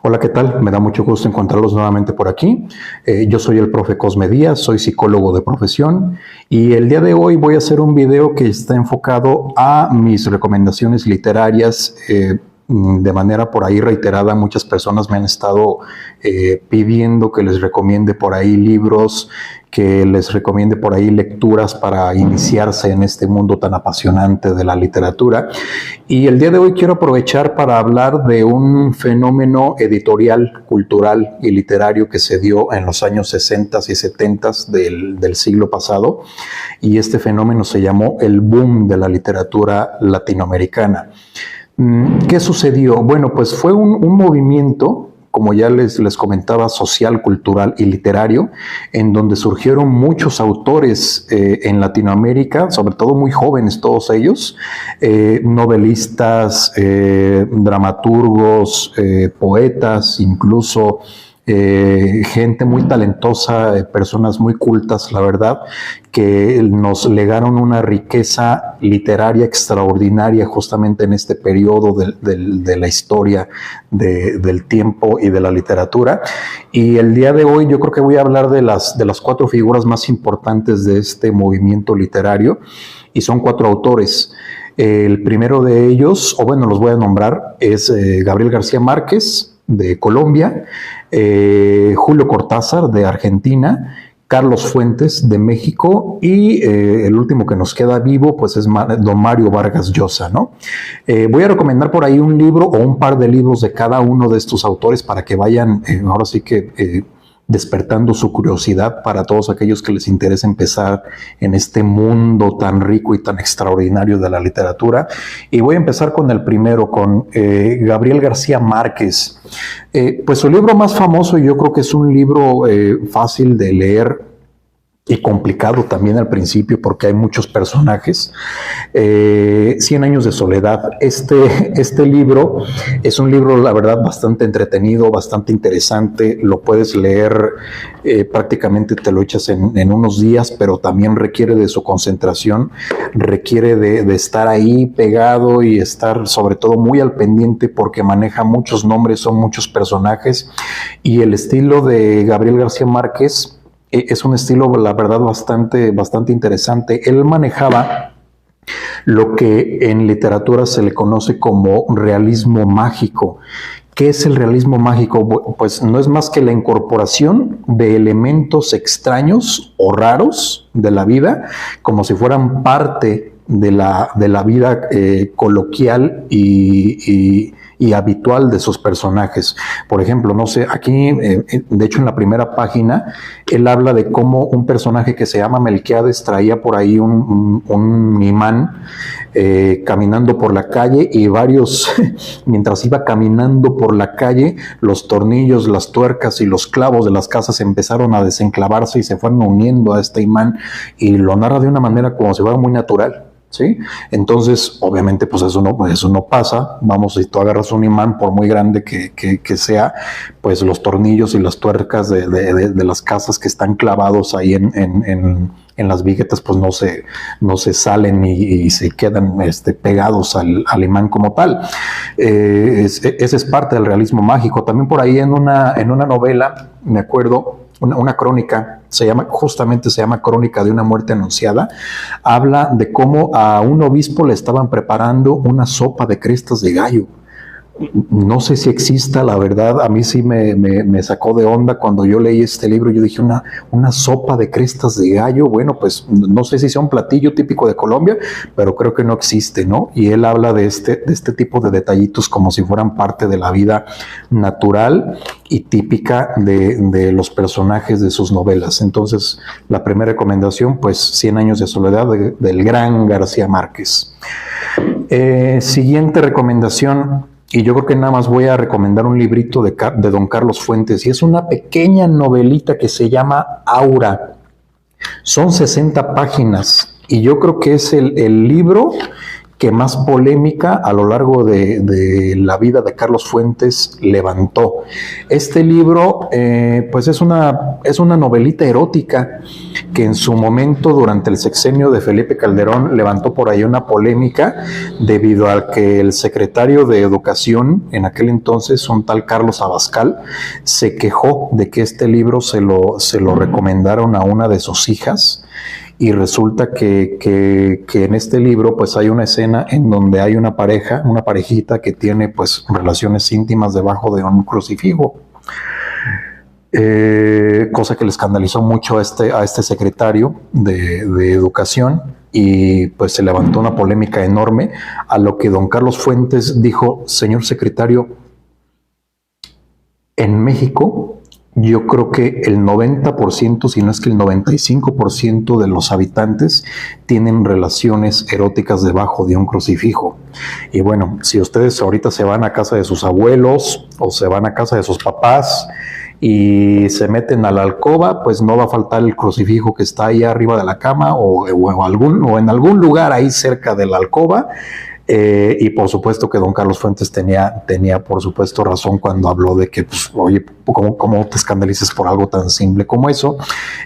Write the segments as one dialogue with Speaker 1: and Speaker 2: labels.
Speaker 1: Hola, ¿qué tal? Me da mucho gusto encontrarlos nuevamente por aquí. Yo soy el profe Cosme Díaz, soy psicólogo de profesión y el día de hoy voy a hacer un video que está enfocado a mis recomendaciones literarias. De manera por ahí reiterada, muchas personas me han estado pidiendo que les recomiende por ahí libros, que les recomiende por ahí lecturas para iniciarse en este mundo tan apasionante de la literatura. Y el día de hoy quiero aprovechar para hablar de un fenómeno editorial, cultural y literario que se dio en los años 60 y 70 del siglo pasado. Y este fenómeno se llamó el boom de la literatura latinoamericana. ¿Qué sucedió? Bueno, pues fue un movimiento, como ya les comentaba, social, cultural y literario, en donde surgieron muchos autores en Latinoamérica, sobre todo muy jóvenes todos ellos, novelistas, dramaturgos, poetas, incluso gente muy talentosa, personas muy cultas, la verdad, que nos legaron una riqueza literaria extraordinaria justamente en este periodo de la historia, del tiempo y de la literatura. Y el día de hoy yo creo que voy a hablar de las 4 figuras más importantes de este movimiento literario, y son 4 autores. El primero de ellos, o bueno, los voy a nombrar, es Gabriel García Márquez, de Colombia, Julio Cortázar, de Argentina, Carlos Fuentes, de México, y el último que nos queda vivo, pues es don Mario Vargas Llosa, ¿no? Voy a recomendar por ahí un libro o un par de libros de cada uno de estos autores para que vayan, ahora sí que despertando su curiosidad para todos aquellos que les interesa empezar en este mundo tan rico y tan extraordinario de la literatura. Y voy a empezar con el primero, con Gabriel García Márquez. Pues su libro más famoso, y yo creo que es un libro fácil de leer y complicado también al principio porque hay muchos personajes. 100 años de soledad. Este libro es un libro, la verdad, bastante entretenido, bastante interesante. Lo puedes leer, prácticamente te lo echas en unos días, pero también requiere de su concentración, requiere de estar ahí pegado y estar sobre todo muy al pendiente porque maneja muchos nombres, son muchos personajes, y el estilo de Gabriel García Márquez es un estilo, la verdad, bastante interesante. Él manejaba lo que en literatura se le conoce como realismo mágico. ¿Qué es el realismo mágico? Pues no es más que la incorporación de elementos extraños o raros de la vida, como si fueran parte de la vida coloquial y habitual de sus personajes. Por ejemplo, no sé, aquí, de hecho en la primera página, él habla de cómo un personaje que se llama Melquiades traía por ahí un imán caminando por la calle, y varios, mientras iba caminando por la calle, los tornillos, las tuercas y los clavos de las casas empezaron a desenclavarse y se fueron uniendo a este imán, y lo narra de una manera como si fuera muy natural. ¿Sí? Entonces, obviamente, pues eso no pasa. Vamos, si tú agarras un imán, por muy grande que sea, pues los tornillos y las tuercas de las casas que están clavados ahí en las viguetas, pues no se salen y se quedan pegados al imán como tal. Ese es parte del realismo mágico. También por ahí en una novela, me acuerdo, una crónica, se llama Crónica de una muerte anunciada, habla de cómo a un obispo le estaban preparando una sopa de crestas de gallo. No sé si exista, la verdad, a mí sí me sacó de onda cuando yo leí este libro. Yo dije, una sopa de crestas de gallo. Bueno, pues no sé si sea un platillo típico de Colombia, pero creo que no existe, ¿no? Y él habla de este tipo de detallitos como si fueran parte de la vida natural y típica de los personajes de sus novelas. Entonces, la primera recomendación, pues 100 años de soledad del gran García Márquez. Siguiente recomendación, y yo creo que nada más voy a recomendar un librito de don Carlos Fuentes, y es una pequeña novelita que se llama Aura. Son 60 páginas, y yo creo que es el libro que más polémica a lo largo de la vida de Carlos Fuentes levantó. Este libro, pues es una novelita erótica que en su momento, durante el sexenio de Felipe Calderón, levantó por ahí una polémica debido a que el secretario de Educación en aquel entonces, un tal Carlos Abascal, se quejó de que este libro se lo recomendaron a una de sus hijas. Y resulta que en este libro pues hay una escena en donde hay una parejita que tiene pues relaciones íntimas debajo de un crucifijo. Cosa que le escandalizó mucho a este secretario de Educación, y pues se levantó una polémica enorme, a lo que don Carlos Fuentes dijo: señor secretario, en México yo creo que el 90%, si no es que el 95% de los habitantes tienen relaciones eróticas debajo de un crucifijo. Y bueno, si ustedes ahorita se van a casa de sus abuelos o se van a casa de sus papás y se meten a la alcoba, pues no va a faltar el crucifijo que está ahí arriba de la cama o en algún lugar ahí cerca de la alcoba. Y por supuesto que don Carlos Fuentes tenía por supuesto razón cuando habló de que, pues, oye, ¿cómo te escandalices por algo tan simple como eso?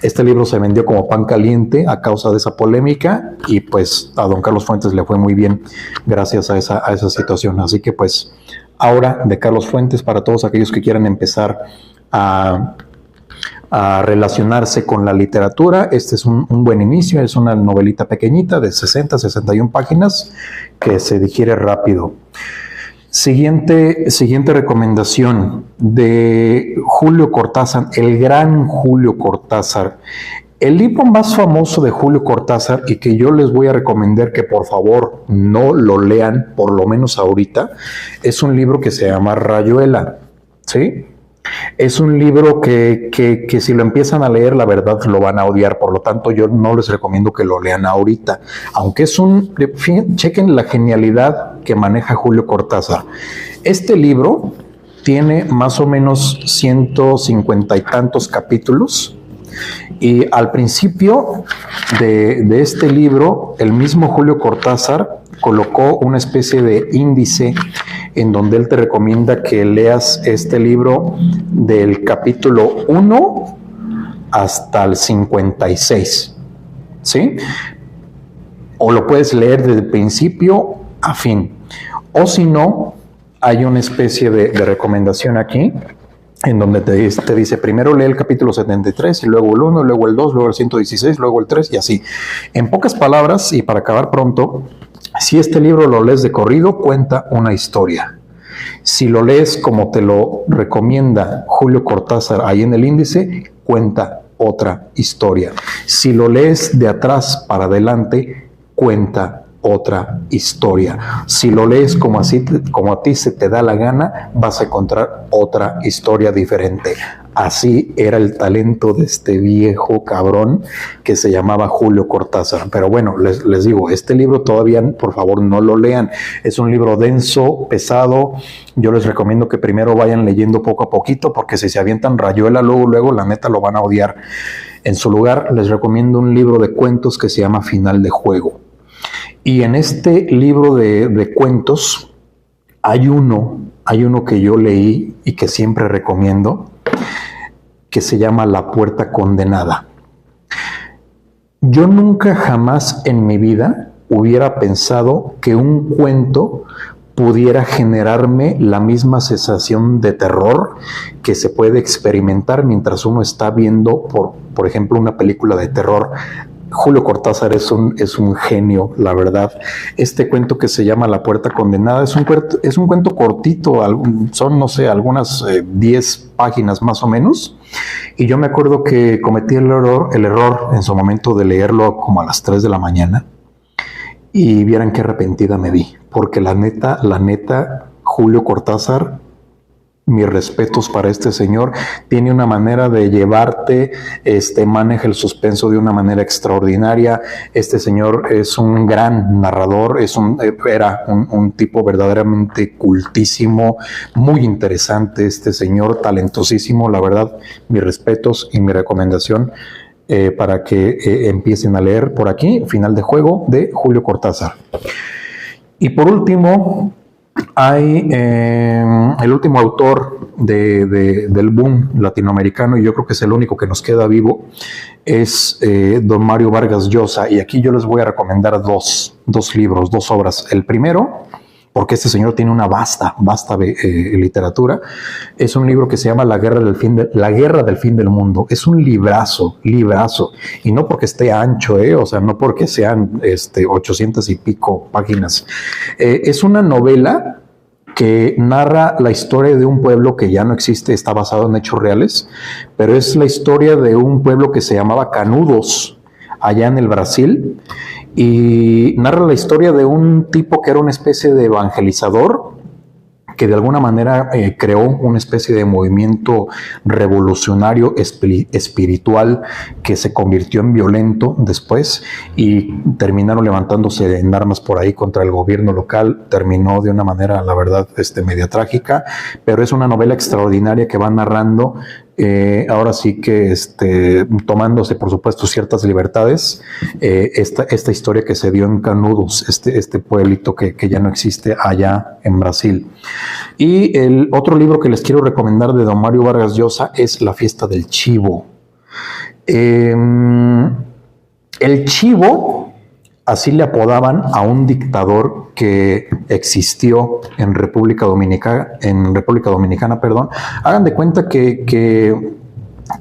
Speaker 1: Este libro se vendió como pan caliente a causa de esa polémica, y pues a don Carlos Fuentes le fue muy bien gracias a esa situación. Así que pues ahora de Carlos Fuentes, para todos aquellos que quieran empezar a relacionarse con la literatura, este es un buen inicio. Es una novelita pequeñita de 61 páginas que se digiere rápido. Siguiente recomendación, de Julio Cortázar, el gran Julio Cortázar. El libro más famoso de Julio Cortázar, y que yo les voy a recomendar que por favor no lo lean, por lo menos ahorita, es un libro que se llama Rayuela, ¿sí? Es un libro que si lo empiezan a leer, la verdad lo van a odiar. Por lo tanto, yo no les recomiendo que lo lean ahorita. Aunque chequen la genialidad que maneja Julio Cortázar. Este libro tiene más o menos 150 y tantos capítulos. Y al principio de este libro, el mismo Julio Cortázar colocó una especie de índice en donde él te recomienda que leas este libro del capítulo 1 hasta el 56, ¿sí? O lo puedes leer desde el principio a fin. O si no, hay una especie de recomendación aquí, en donde te dice primero lee el capítulo 73, y luego el 1, luego el 2, luego el 116, luego el 3, y así. En pocas palabras, y para acabar pronto, si este libro lo lees de corrido, cuenta una historia. Si lo lees como te lo recomienda Julio Cortázar ahí en el índice, cuenta otra historia. Si lo lees de atrás para adelante, cuenta otra historia. Si lo lees como a ti se te da la gana, vas a encontrar otra historia diferente. Así era el talento de este viejo cabrón que se llamaba Julio Cortázar. Pero bueno, les digo, este libro todavía, por favor, no lo lean. Es un libro denso, pesado. Yo les recomiendo que primero vayan leyendo poco a poquito, porque si se avientan Rayuela luego, la neta lo van a odiar. En su lugar, les recomiendo un libro de cuentos que se llama Final de Juego. Y en este libro de cuentos hay uno que yo leí y que siempre recomiendo, que se llama La Puerta Condenada. Yo nunca jamás en mi vida hubiera pensado que un cuento pudiera generarme la misma sensación de terror que se puede experimentar mientras uno está viendo, por ejemplo, una película de terror. Julio Cortázar es un genio, la verdad. Este cuento que se llama La Puerta Condenada es un cuento cortito, son, no sé, algunas 10 páginas más o menos. Y yo me acuerdo que cometí el error en su momento de leerlo como a las 3 de la mañana. Y vieran qué arrepentida me vi. Porque la neta, Julio Cortázar, mis respetos para este señor, tiene una manera de llevarte, maneja el suspenso de una manera extraordinaria. Este señor es un gran narrador, era un tipo verdaderamente cultísimo, muy interesante este señor, talentosísimo. La verdad, mis respetos y mi recomendación para que empiecen a leer por aquí, Final de Juego de Julio Cortázar. Y por último, hay el último autor del boom latinoamericano, y yo creo que es el único que nos queda vivo, es don Mario Vargas Llosa. Y aquí yo les voy a recomendar dos libros, dos obras. El primero, porque este señor tiene una vasta literatura, es un libro que se llama La Guerra del Fin del Mundo. Es un librazo, y no porque esté ancho, o sea, no porque sean 800 y pico páginas. Es una novela que narra la historia de un pueblo que ya no existe, está basado en hechos reales, pero es la historia de un pueblo que se llamaba Canudos, allá en el Brasil, y narra la historia de un tipo que era una especie de evangelizador, que de alguna manera creó una especie de movimiento revolucionario espiritual que se convirtió en violento después, y terminaron levantándose en armas por ahí contra el gobierno local. Terminó de una manera, la verdad, media trágica, pero es una novela extraordinaria que va narrando, ahora sí que tomándose por supuesto ciertas libertades, esta historia que se dio en Canudos, este pueblito que ya no existe allá en Brasil. Y el otro libro que les quiero recomendar de don Mario Vargas Llosa es La Fiesta del Chivo. El Chivo, así le apodaban a un dictador que existió en República Dominicana, Hagan de cuenta que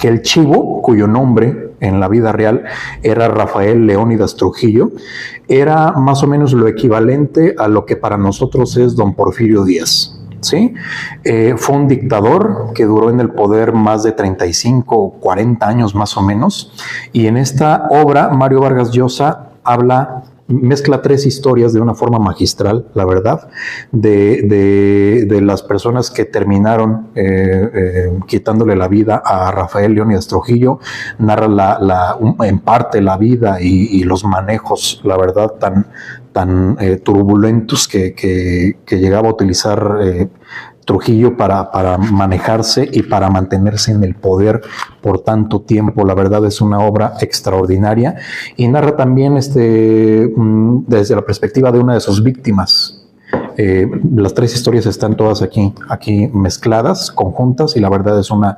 Speaker 1: el Chivo, cuyo nombre en la vida real era Rafael Leónidas Trujillo, era más o menos lo equivalente a lo que para nosotros es don Porfirio Díaz. ¿Sí? Fue un dictador que duró en el poder más de 35 o 40 años más o menos, y en esta obra Mario Vargas Llosa mezcla tres historias de una forma magistral, la verdad, de las personas que terminaron quitándole la vida a Rafael Leónidas Trujillo. Narra en parte la vida y los manejos, la verdad, tan turbulentos que llegaba a utilizar Trujillo para manejarse y para mantenerse en el poder por tanto tiempo. La verdad es una obra extraordinaria, y narra también desde la perspectiva de una de sus víctimas. Las tres historias están todas aquí mezcladas, conjuntas, y la verdad es una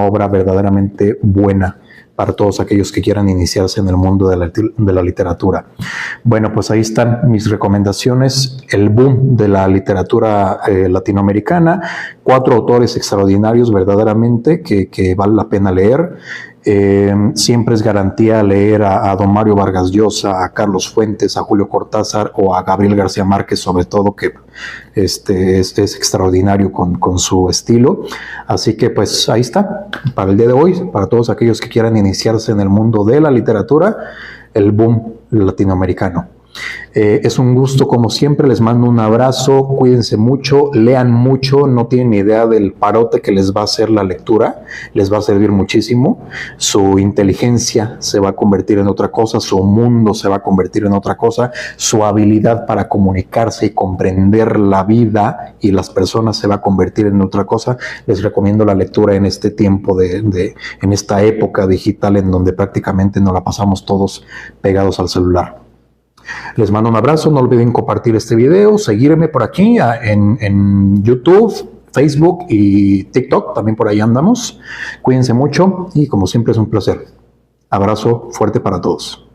Speaker 1: obra verdaderamente buena para todos aquellos que quieran iniciarse en el mundo de la literatura. Bueno, pues ahí están mis recomendaciones, el boom de la literatura latinoamericana, 4 autores extraordinarios verdaderamente que vale la pena leer. Siempre es garantía leer a don Mario Vargas Llosa, a Carlos Fuentes, a Julio Cortázar o a Gabriel García Márquez, sobre todo, que es extraordinario con su estilo. Así que pues ahí está, para el día de hoy, para todos aquellos que quieran iniciarse en el mundo de la literatura, el boom latinoamericano. Es un gusto como siempre, les mando un abrazo, cuídense mucho, lean mucho, no tienen idea del parote que les va a hacer la lectura, les va a servir muchísimo, su inteligencia se va a convertir en otra cosa, su mundo se va a convertir en otra cosa, su habilidad para comunicarse y comprender la vida y las personas se va a convertir en otra cosa. Les recomiendo la lectura en este tiempo en esta época digital en donde prácticamente nos la pasamos todos pegados al celular. Les mando un abrazo, no olviden compartir este video, seguirme por aquí en YouTube, Facebook y TikTok, también por ahí andamos. Cuídense mucho y como siempre es un placer. Abrazo fuerte para todos.